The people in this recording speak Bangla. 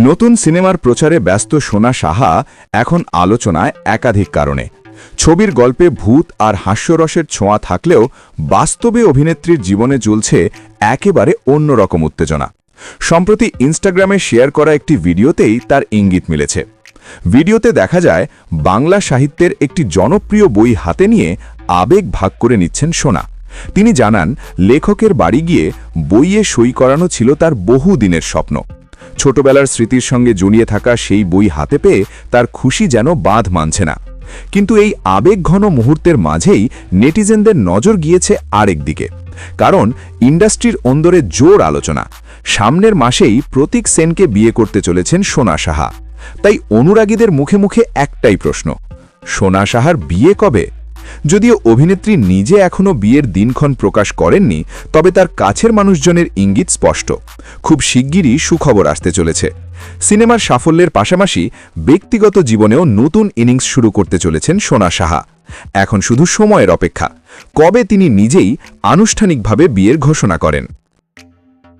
নতুন সিনেমার প্রচারে ব্যস্ত সোনা সাহা এখন আলোচনায় একাধিক কারণে। ছবির গল্পে ভূত আর হাস্যরসের ছোঁয়া থাকলেও বাস্তবে অভিনেত্রীর জীবনে চলছে একেবারে অন্যরকম উত্তেজনা। সম্প্রতি ইনস্টাগ্রামে শেয়ার করা একটি ভিডিওতেই তার ইঙ্গিত মিলেছে। ভিডিওতে দেখা যায় বাংলা সাহিত্যের একটি জনপ্রিয় বই হাতে নিয়ে আবেগ ভাগ করে নিচ্ছেন সোনা। তিনি জানান, লেখকের বাড়ি গিয়ে বইয়ে সই করানো ছিল তার বহু দিনের স্বপ্ন। ছোটবেলার স্মৃতির সঙ্গে জড়িয়ে থাকা সেই বই হাতে পেয়ে তার খুশি যেন বাঁধ মানছে না। কিন্তু এই আবেগঘন মুহূর্তের মাঝেই নেটিজেনদের নজর গিয়েছে আরেক দিকে। কারণ ইন্ডাস্ট্রির অন্দরে জোর আলোচনা, সামনের মাসেই প্রতীক সেনকে বিয়ে করতে চলেছেন সোনা সাহা। তাই অনুরাগীদের মুখে মুখে একটাই প্রশ্ন, সোনা সাহার বিয়ে কবে? যদিও অভিনেত্রী নিজে এখনও বিয়ের দিনক্ষণ প্রকাশ করেননি, তবে তার কাছের মানুষজনের ইঙ্গিত স্পষ্ট, খুব শিগগিরই সুখবর আসতে চলেছে। সিনেমার সাফল্যের পাশাপাশি ব্যক্তিগত জীবনেও নতুন ইনিংস শুরু করতে চলেছেন সোনা সাহা। এখন শুধু সময়ের অপেক্ষা, কবে তিনি নিজেই আনুষ্ঠানিকভাবে বিয়ের ঘোষণা করেন।